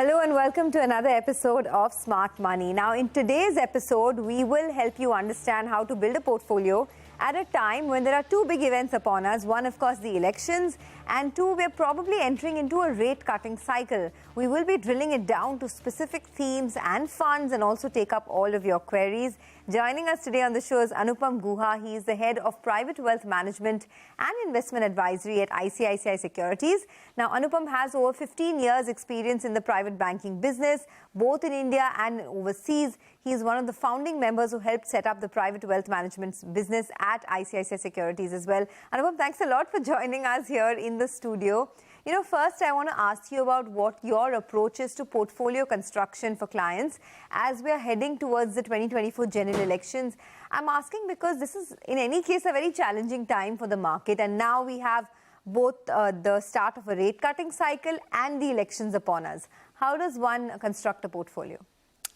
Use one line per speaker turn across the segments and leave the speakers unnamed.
Hello and welcome to another episode of Smart Money. Now, in today's episode, we will help you understand how to build a portfolio at a time when there are two big events upon us. One, of course, the elections, and two, we're probably entering into a rate-cutting cycle. We will be drilling it down to specific themes and funds and also take up all of your queries. Joining us today on the show is Anupam Guha. He is the head of Private Wealth Management and Investment Advisory at ICICI Securities. Now, Anupam has over 15 years experience in the private banking business, both in India and overseas. He is one of the founding members who helped set up the private wealth management business at ICICI Securities as well. Anupam, thanks a lot for joining us here in the studio. You know, first I want to ask you about what your approach is to portfolio construction for clients as we are heading towards the 2024 general elections. I'm asking because this is, in any case, a very challenging time for the market, and now we have both the start of a rate-cutting cycle and the elections upon us. How does one construct a portfolio?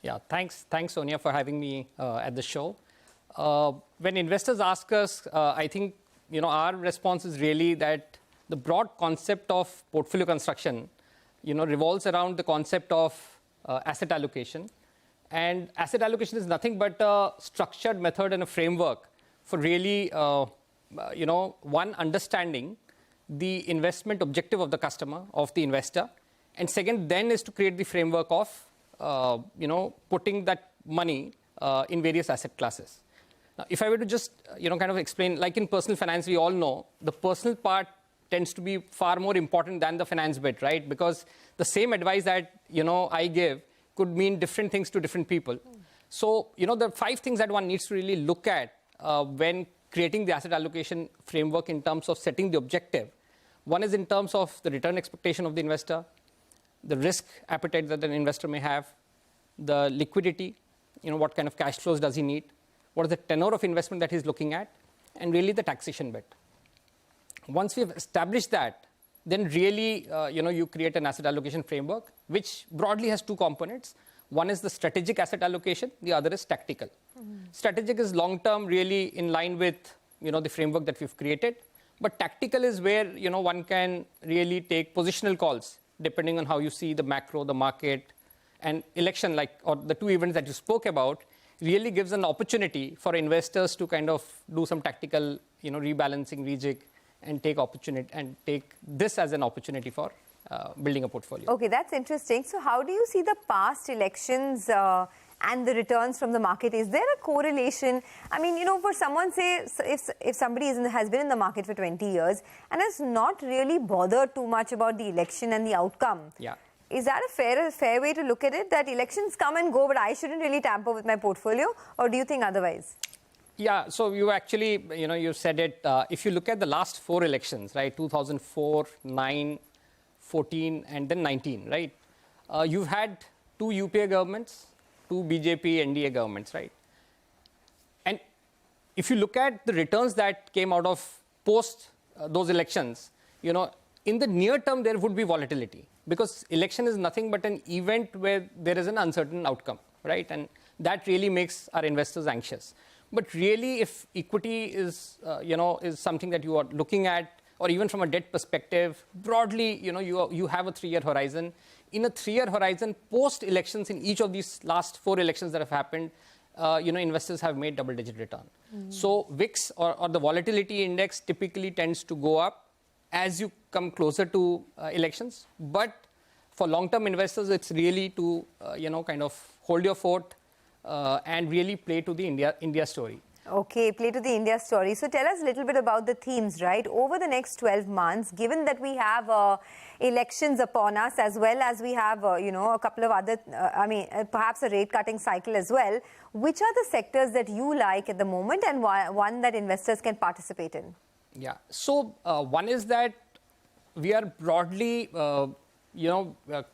Yeah, thanks, Sonia, for having me at the show. When investors ask us, I think, our response is really that the broad concept of portfolio construction, revolves around the concept of asset allocation. And asset allocation is nothing but a structured method and a framework for really, one, understanding the investment objective of the customer, of the investor. And second, then is to create the framework of, putting that money in various asset classes. Now, if I were to just, kind of explain, like in personal finance, we all know the personal part tends to be far more important than the finance bit, right? Because the same advice that, I give could mean different things to different people. So, there are 5 things that one needs to really look at when creating the asset allocation framework in terms of setting the objective. One is in terms of the return expectation of the investor, the risk appetite that an investor may have, the liquidity, what kind of cash flows does he need, what is the tenor of investment that he's looking at, and really the taxation bit. Once we've established that, then really, you create an asset allocation framework, which broadly has 2 components. One is the strategic asset allocation, the other is tactical. Strategic is long-term, really in line with, the framework that we've created. But tactical is where, one can really take positional calls, depending on how you see the macro, the market, and election, or the 2 events that you spoke about, really gives an opportunity for investors to kind of do some tactical, rebalancing, rejig, and take this as an opportunity for building a portfolio. Okay, that's interesting. So how do you see the past elections and the returns from the market? Is there a correlation? I mean, for someone, say, if somebody has been in the market for 20 years and has not really bothered too much about the election and the outcome, yeah. Is that a fair way to look at it, that elections come and go, but I shouldn't really tamper with my portfolio? Or do you think otherwise? Yeah, so you actually, you said it. If you look at the last 4 elections, right, 2004, 9, 14, and then 19, right, you've had 2 UPA governments, 2 BJP, NDA governments, right? And if you look at the returns that came out of post those elections, in the near term, there would be volatility, because election is nothing but an event where there is an uncertain outcome, right? And that really makes our investors anxious. But really, if equity is, is something that you are looking at, or even from a debt perspective, broadly, you have a 3-year horizon. In a 3-year horizon, post-elections in each of these last 4 elections that have happened, investors have made double-digit return. So VIX or the volatility index typically tends to go up as you come closer to elections. But for long-term investors, it's really to, kind of hold your fort and really play to the India story. Okay, play to the India story. So tell us a little bit about the themes, right? Over the next 12 months, given that we have elections upon us, as well as we have, a couple of other, perhaps a rate-cutting cycle as well, which are the sectors that you like at the moment and one that investors can participate in? Yeah, so one is that we are broadly,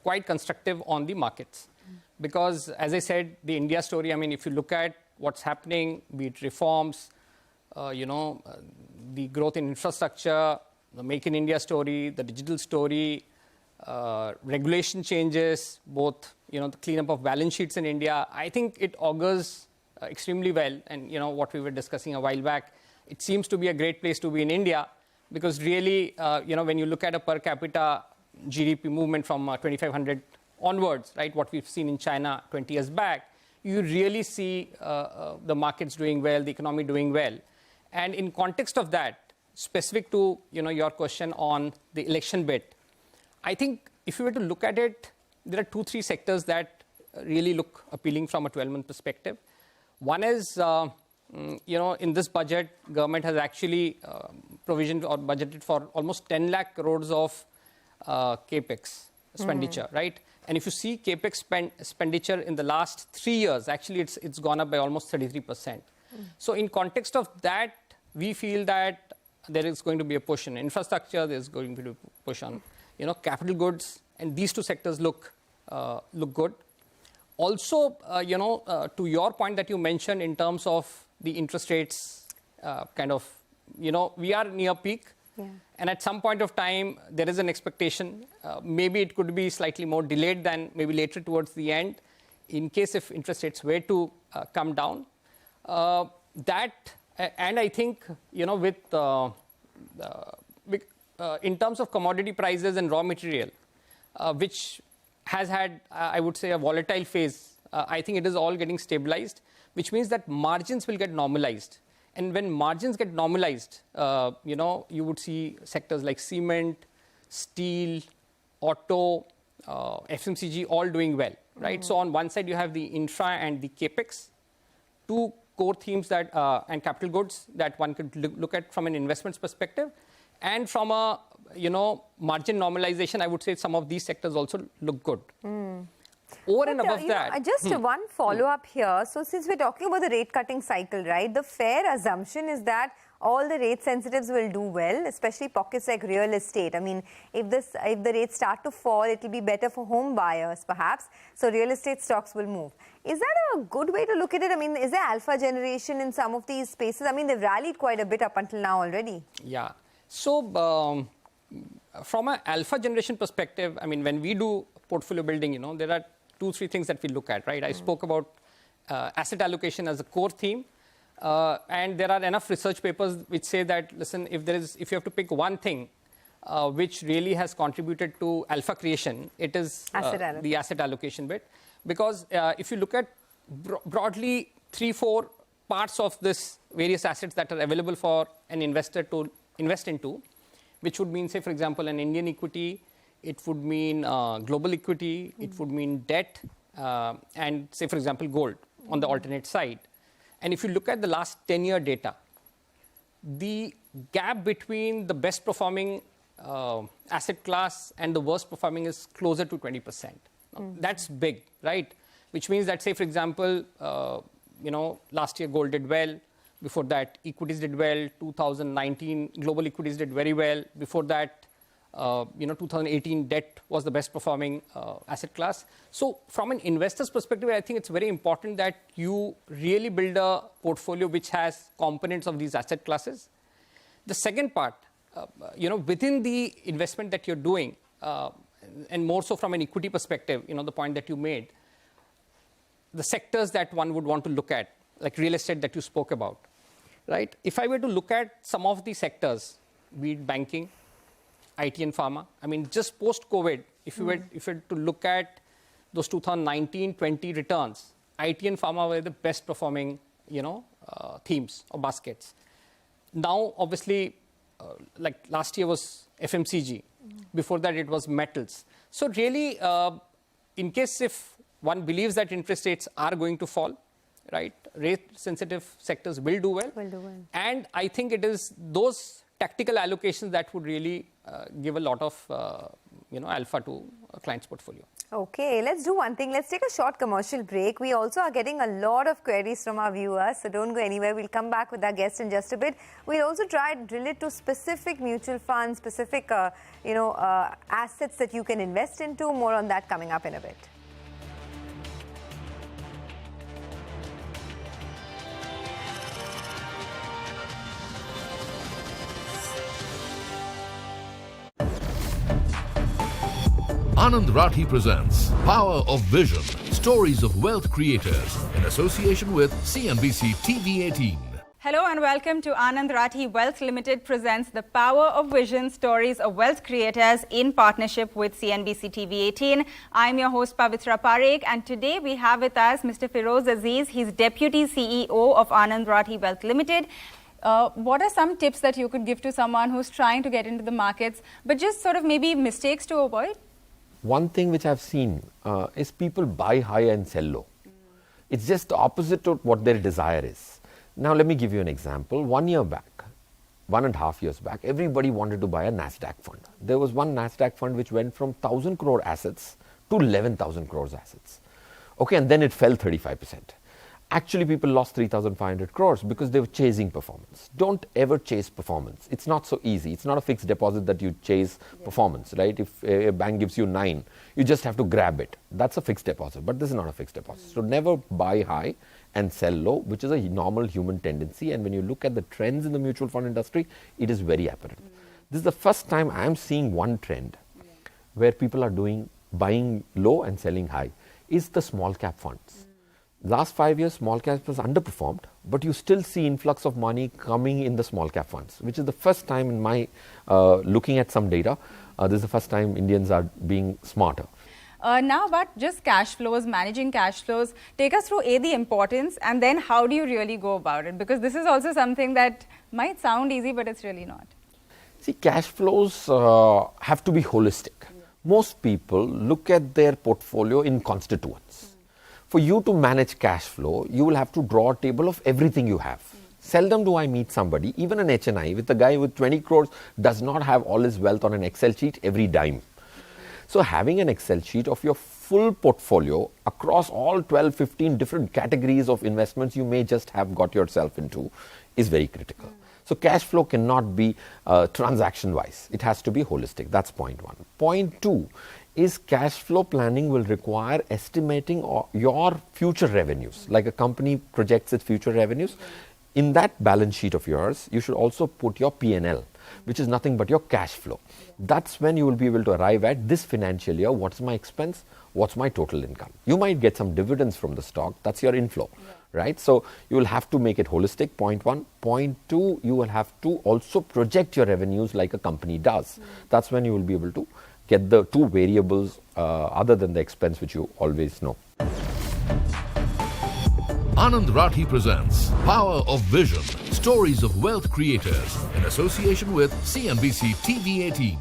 quite constructive on the markets. Because, as I said, the India story, if you look at what's happening, be it reforms, the growth in infrastructure, the Make in India story, the digital story, regulation changes, both, the cleanup of balance sheets in India, I think it augurs extremely well. And, what we were discussing a while back, it seems to be a great place to be in India, because really, when you look at a per capita GDP movement from 2,500 onwards, right, what we've seen in China 20 years back, you really see the markets doing well, the economy doing well. And in context of that, specific to your question on the election bit, I think if you were to look at it, there are 2-3 sectors that really look appealing from a 12-month perspective. One is, in this budget, government has actually provisioned or budgeted for almost 10 lakh crores of capex expenditure, right? And if you see capex expenditure in the last 3 years, actually it's gone up by almost 33%. So in context of that, we feel that there is going to be a push in infrastructure, there's going to be a push on capital goods, and these 2 sectors look good. Also, to your point that you mentioned in terms of the interest rates, we are near peak. Yeah. And at some point of time, there is an expectation. Maybe it could be slightly more delayed than maybe later towards the end, in case if interest rates were to come down. And I think, with in terms of commodity prices and raw material, which has had, I would say, a volatile phase, I think it is all getting stabilized, which means that margins will get normalized. And when margins get normalized, you would see sectors like cement, steel, auto, FMCG all doing well, right? So on one side, you have the infra and the capex, 2 core themes that and capital goods that one could look at from an investments perspective. And from a margin normalization, I would say some of these sectors also look good. Over and above that.
Just one follow-up here. So since we're talking about the rate cutting cycle, right, the fair assumption is that all the rate sensitives will do well, especially pockets like real estate. I mean, if the rates start to fall, it will be better for home buyers, perhaps. So real estate stocks will move. Is that a good way to look at it? I mean, is there alpha generation in some of these spaces? I mean, they've rallied quite a bit up until now already.
Yeah. So from an alpha generation perspective, I mean, when we do portfolio building, there are 2-3 things that we look at, right? I spoke about asset allocation as a core theme. And there are enough research papers which say that, listen, if you have to pick one thing which really has contributed to alpha creation, it is the asset allocation bit. Because if you look at broadly 3-4 parts of this various assets that are available for an investor to invest into, which would mean, say, for example, an Indian equity, it would mean global equity, it would mean debt, and, say, for example, gold on the alternate side. And if you look at the last 10-year data, the gap between the best performing asset class and the worst performing is closer to 20%. That's big, right? Which means that, say, for example, last year gold did well. Before that, equities did well. 2019, global equities did very well. Before that, 2018, debt was the best performing asset class. So from an investor's perspective, I think it's very important that you really build a portfolio which has components of these asset classes. The second part, within the investment that you're doing, and more so from an equity perspective, the point that you made, the sectors that one would want to look at, like real estate that you spoke about, right? If I were to look at some of the sectors, be it banking, IT and pharma, I mean, just post-COVID, if you were to look at those 2019-20 returns, IT and pharma were the best performing, themes or baskets. Now, obviously, like last year was FMCG. Before that, it was metals. So really, in case if one believes that interest rates are going to fall, right, rate-sensitive sectors will do well. And I think it is those tactical allocations that would really give a lot of, alpha to a client's portfolio.
Okay, let's do one thing. Let's take a short commercial break. We also are getting a lot of queries from our viewers, so don't go anywhere. We'll come back with our guest in just a bit. We'll also try to drill it to specific mutual funds, specific, assets that you can invest into. More on that coming up in a bit.
Anand Rathi presents Power of Vision, Stories of Wealth Creators in association with CNBC-TV18.
Hello and welcome to Anand Rathi Wealth Limited presents The Power of Vision, Stories of Wealth Creators in partnership with CNBC-TV18. I'm your host Pavitra Parekh, and today we have with us Mr. Feroz Aziz. He's Deputy CEO of Anand Rathi Wealth Limited. What are some tips that you could give to someone who's trying to get into the markets, but just sort of maybe mistakes to avoid?
One thing which I've seen is people buy high and sell low. It's just the opposite of what their desire is. Now, let me give you an example. 1 year back, 1.5 years back, everybody wanted to buy a NASDAQ fund. There was one NASDAQ fund which went from 1,000 crore assets to 11,000 crores assets. Okay, and then it fell 35%. Actually, people lost 3,500 crores because they were chasing performance. Don't ever chase performance. It's not so easy. It's not a fixed deposit that you chase performance, right? If a bank gives you 9, you just have to grab it. That's a fixed deposit, but this is not a fixed deposit. So never buy high and sell low, which is a normal human tendency. And when you look at the trends in the mutual fund industry, it is very apparent. This is the first time I'm seeing one trend where people are buying low and selling high, is the small cap funds. Last 5 years, small cap was underperformed, but you still see influx of money coming in the small cap funds, which is the first time in my looking at some data. This is the first time Indians are being smarter.
Now about just cash flows, managing cash flows, take us through the importance, and then how do you really go about it? Because this is also something that might sound easy, but it's really not.
See, cash flows have to be holistic. Most people look at their portfolio in constituents. For you to manage cash flow, you will have to draw a table of everything you have. Seldom do I meet somebody, even an HNI, with a guy with 20 crores does not have all his wealth on an Excel sheet every dime. So having an Excel sheet of your full portfolio across all 12, 15 different categories of investments you may just have got yourself into is very critical. So cash flow cannot be transaction-wise. It has to be holistic. That's point one. Point two is cash flow planning will require estimating your future revenues. Like a company projects its future revenues. In that balance sheet of yours, you should also put your P&L, which is nothing but your cash flow. That's when you will be able to arrive at this financial year, what's my expense, what's my total income. You might get some dividends from the stock, that's your inflow, right? So you will have to make it holistic, point one. Point two, you will have to also project your revenues like a company does. That's when you will be able to get the two variables other than the expense which you always know.
Anand Rathi presents Power of Vision, Stories of Wealth Creators in association with CNBC-TV18.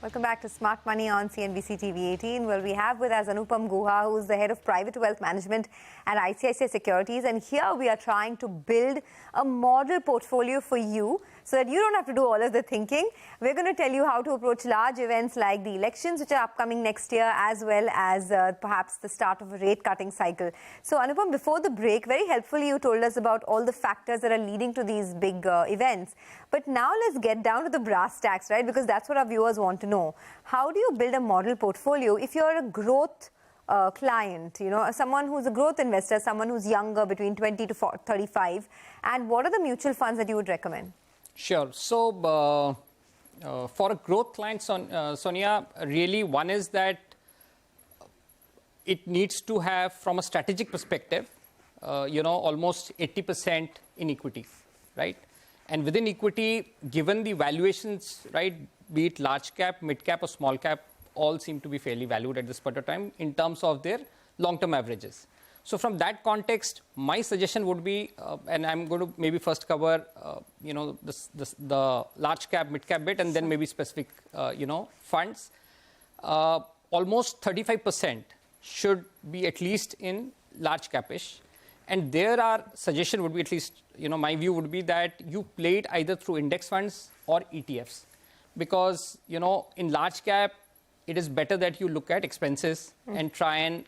Welcome back to Smart Money on CNBC-TV18. Well, we have with us Anupam Guha, who is the head of private wealth management at ICICI Securities. And here we are trying to build a model portfolio for you so that you don't have to do all of the thinking. We're going to tell you how to approach large events like the elections, which are upcoming next year, as well as perhaps the start of a rate cutting cycle. So, Anupam, before the break, very helpfully you told us about all the factors that are leading to these big events. But now let's get down to the brass tacks, right? Because that's what our viewers want to know. How do you build a model portfolio if you're a growth client, you know, someone who's a growth investor, someone who's younger, between 20 to 35, and what are the mutual funds that you would recommend?
Sure. So, for a growth client, Sonia, really one is that it needs to have, from a strategic perspective, almost 80% in equity, right? And within equity, given the valuations, right, be it large cap, mid cap or small cap, all seem to be fairly valued at this point of time in terms of their long-term averages. So from that context, my suggestion would be, and I'm going to maybe first cover, the large cap, mid cap bit, and then maybe specific, funds. Almost 35% should be at least in large cap-ish. And there our suggestion would be, at least, my view would be that you play it either through index funds or ETFs. Because, in large cap, it is better that you look at expenses and try and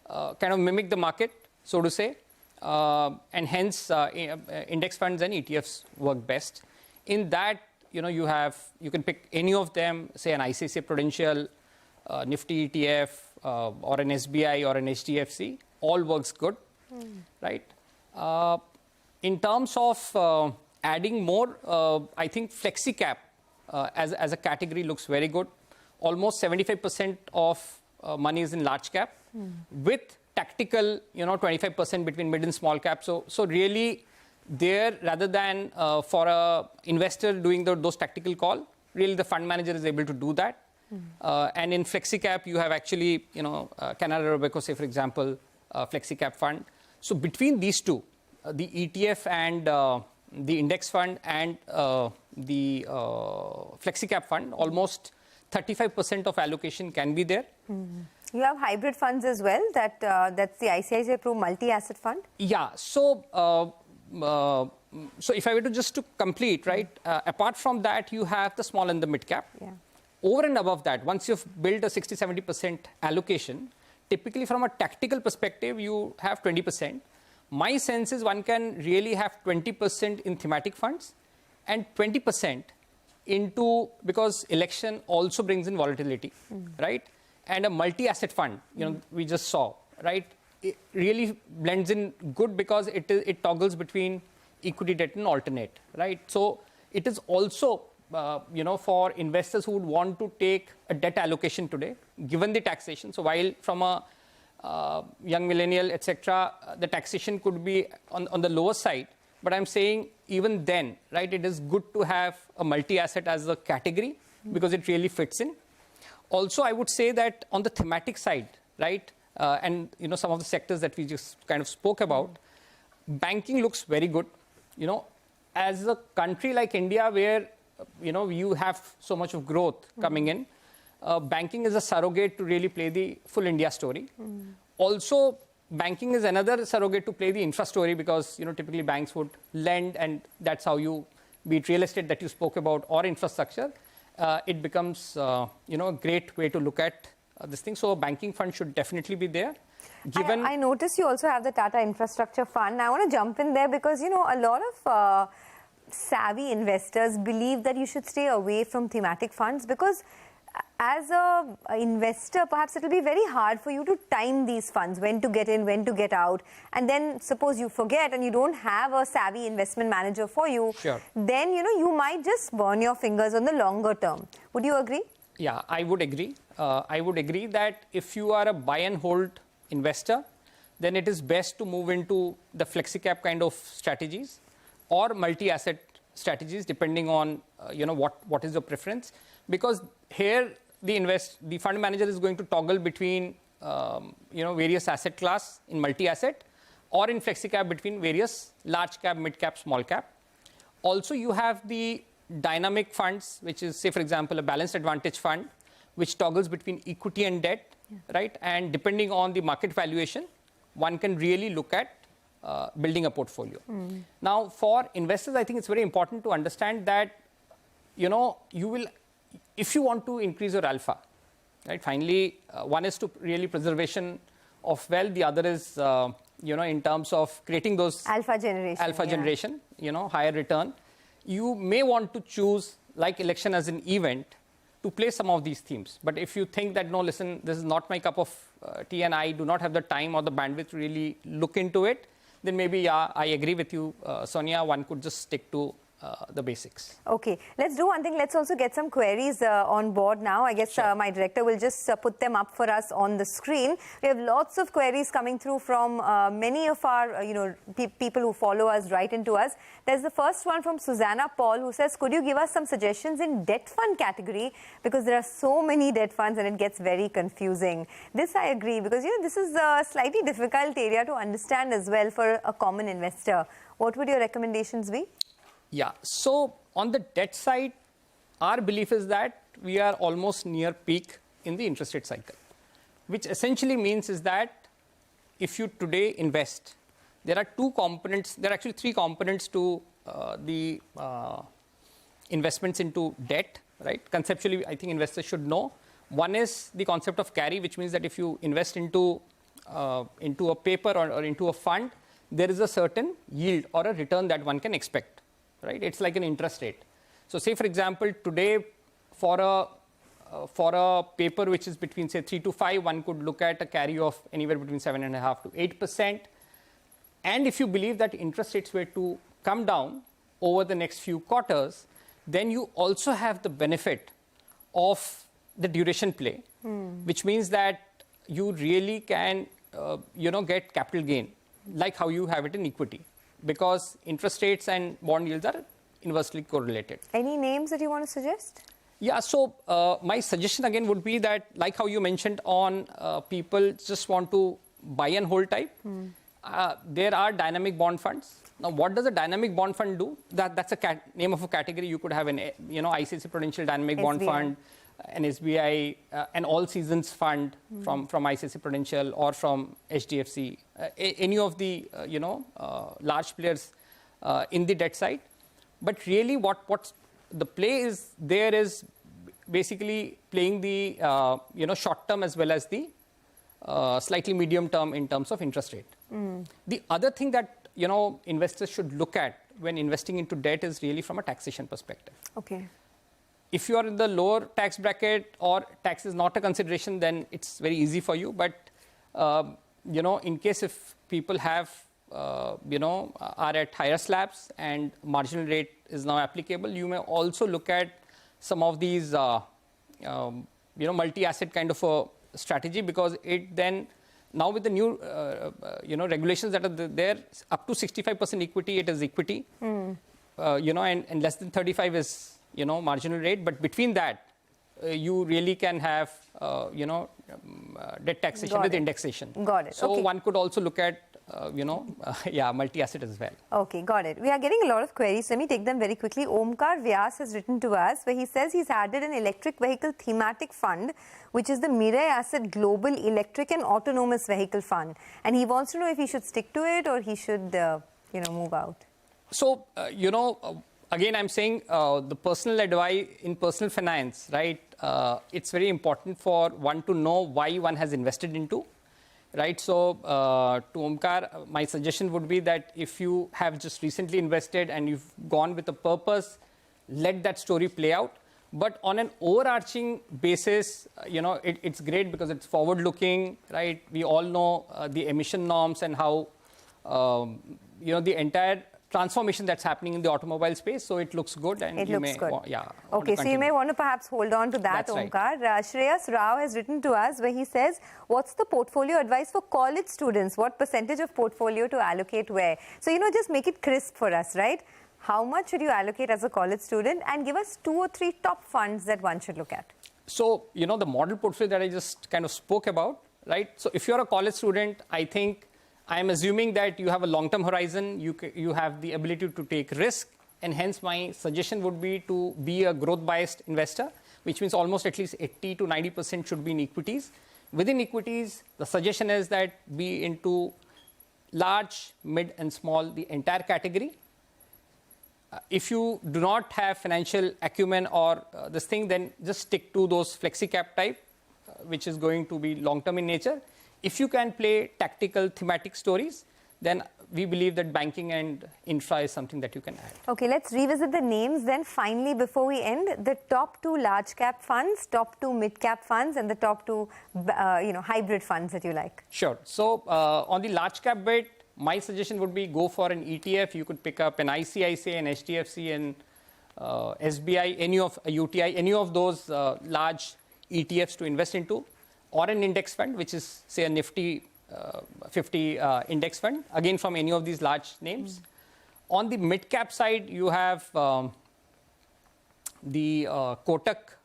kind of mimic the market, so to say. And hence, index funds and ETFs work best. In that, you can pick any of them, say an ICICI Prudential, Nifty ETF, or an SBI or an HDFC, all works good, right? In terms of adding more, I think FlexiCap as a category looks very good. almost 75% of money is in large cap, with tactical, 25% between mid and small cap. So really, there, rather than for a investor doing those tactical call, really the fund manager is able to do that. And in flexi cap, you have actually, Canara Robeco, say for example, flexi cap fund. So between these two, the ETF and the index fund and the flexi cap fund, almost 35% of allocation can be there.
You have hybrid funds as well. That's the ICICI Pro multi-asset fund.
Yeah. So if I were to just to complete, right, apart from that, you have the small and the mid cap.
Yeah.
Over and above that, once you've built a 60-70% allocation, typically from a tactical perspective, you have 20%. My sense is one can really have 20% in thematic funds and 20% into, because election also brings in volatility, right? And a multi-asset fund, we just saw, right? It really blends in good because it toggles between equity, debt, and alternate, right? So it is also, for investors who would want to take a debt allocation today, given the taxation. So while from a young millennial, etc., the taxation could be on the lower side, but I'm saying even then, right, it is good to have a multi-asset as a category because it really fits in. Also, I would say that on the thematic side, right, and some of the sectors that we just kind of spoke about, banking looks very good. As a country like India, where you have so much of growth coming in, banking is a surrogate to really play the full India story. Also, banking is another surrogate to play the infra story because typically banks would lend, and that's how you, be it real estate that you spoke about or infrastructure, it becomes a great way to look at this thing. So a banking fund should definitely be there. Given
I noticed you also have the Tata Infrastructure Fund. I want to jump in there because a lot of savvy investors believe that you should stay away from thematic funds because as an investor, perhaps it will be very hard for you to time these funds, when to get in, when to get out. And then suppose you forget and you don't have a savvy investment manager for you,
Sure.
then, you might just burn your fingers on the longer term. Would you agree?
Yeah, I would agree. I would agree that if you are a buy and hold investor, then it is best to move into the flexi cap kind of strategies or multi-asset strategies, depending on what is your preference. Because here the fund manager is going to toggle between various asset class in multi-asset or in flexi cap between various large cap, mid cap, small cap. Also, you have the dynamic funds, which is, say, for example, a balanced advantage fund, which toggles between equity and debt, right? And depending on the market valuation, one can really look at building a portfolio. Now, for investors, I think it's very important to understand that, you will, if you want to increase your alpha, right? Finally, one is to really preservation of wealth. The other is, in terms of creating those
Alpha generation.
Higher return. You may want to choose, like election as an event, to play some of these themes. But if you think that, no, listen, this is not my cup of tea and I do not have the time or the bandwidth to really look into it, then maybe, yeah, I agree with you, Sonia, one could just stick to the basics.
Okay, let's do one thing. Let's also get some queries on board now. I guess
Sure.
My director will just put them up for us on the screen. We have lots of queries coming through from many of our, people who follow us, write into us. There's the first one from Susanna Paul, who says, could you give us some suggestions in debt fund category? Because there are so many debt funds and it gets very confusing. This I agree, because, this is a slightly difficult area to understand as well for a common investor. What would your recommendations be?
Yeah, so on the debt side, our belief is that we are almost near peak in the interest rate cycle, which essentially means is that if you today invest, there are two components, there are actually three components to the investments into debt, right? Conceptually, I think investors should know. One is the concept of carry, which means that if you invest into a paper or into a fund, there is a certain yield or a return that one can expect. Right? It's like an interest rate. So say, for example, today for a paper which is between, say, 3 to 5, one could look at a carry of anywhere between 7.5% to 8%. And if you believe that interest rates were to come down over the next few quarters, then you also have the benefit of the duration play, which means that you really can, get capital gain, like how you have it in equity, because interest rates and bond yields are inversely correlated.
Any names that you want to suggest?
Yeah, so my suggestion again would be that, like how you mentioned on people just want to buy and hold type, there are dynamic bond funds. Now, what does a dynamic bond fund do? That's a name of a category. You could have an, ICICI Prudential Dynamic Bond Fund, an SBI, an all seasons fund from ICICI Prudential or from HDFC, any of the, large players in the debt side. But really what's the play is there is basically playing the, short term as well as the slightly medium term in terms of interest rate. The other thing that, investors should look at when investing into debt is really from a taxation perspective.
Okay.
If you are in the lower tax bracket or tax is not a consideration, then it's very easy for you. But, in case if people have, are at higher slabs and marginal rate is now applicable, you may also look at some of these, multi-asset kind of a strategy, because it then, now with the new, regulations that are there, up to 65% equity, it is equity, and less than 35 is, marginal rate. But between that, you really can have, debt taxation with indexation.
Got it.
So
okay.
one could also look at, multi-asset as well.
Okay, got it. We are getting a lot of queries. Let me take them very quickly. Omkar Vyas has written to us where he says he's added an electric vehicle thematic fund, which is the Mirai Asset Global Electric and Autonomous Vehicle Fund. And he wants to know if he should stick to it or he should, move out.
So, again, I'm saying the personal advice in personal finance, right? It's very important for one to know why one has invested into. Right, so to Omkar, my suggestion would be that if you have just recently invested and you've gone with a purpose, let that story play out. But on an overarching basis, it's great because it's forward-looking, right? We all know the emission norms and how, the entire transformation that's happening in the automobile space. So it looks good. And
it
you
looks
may,
good.
Okay,
so you may want to perhaps hold on to that,
That's
Omkar. Right. Shreyas Rao has written to us where he says, what's the portfolio advice for college students? What percentage of portfolio to allocate where? So, just make it crisp for us, right? How much should you allocate as a college student? And give us 2 or 3 top funds that one should look at.
So, the model portfolio that I just kind of spoke about, right? So if you're a college student, I think I'm assuming that you have a long-term horizon, you have the ability to take risk, and hence my suggestion would be to be a growth-biased investor, which means almost at least 80 to 90% should be in equities. Within equities, the suggestion is that be into large, mid, and small, the entire category. If you do not have financial acumen or this thing, then just stick to those flexi-cap type, which is going to be long-term in nature. If you can play tactical, thematic stories, then we believe that banking and infra is something that you can add.
Okay, let's revisit the names then finally before we end. The top 2 large cap funds, top 2 mid cap funds, and the top 2, hybrid funds that you like.
Sure. So on the large cap bit, my suggestion would be go for an ETF. You could pick up an ICICI, an HDFC, and SBI, any of a UTI, any of those large ETFs to invest into, or an index fund, which is, say, a Nifty 50 index fund, again from any of these large names. On the mid-cap side, you have the Kotak,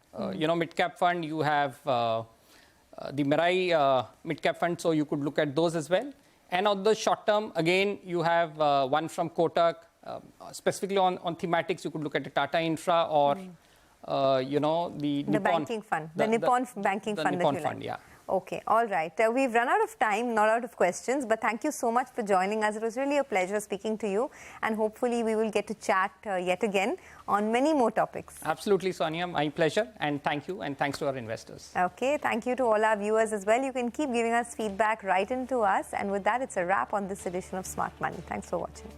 mid-cap fund. You have the Mirai mid-cap fund, so you could look at those as well. And on the short term, again, you have one from Kotak. Specifically on thematics, you could look at the Tata Infra or the Nippon
banking fund, the Nippon banking fund
Nippon
that you
fund,
like.
yeah.
Okay, all right. We've run out of time, not out of questions, but thank you so much for joining us. It was really a pleasure speaking to you, and hopefully we will get to chat yet again on many more topics.
Absolutely, Sonia. My pleasure, and thank you, and thanks to our investors.
Okay, thank you to all our viewers as well. You can keep giving us feedback right into us, and with that, it's a wrap on this edition of Smart Money. Thanks for watching.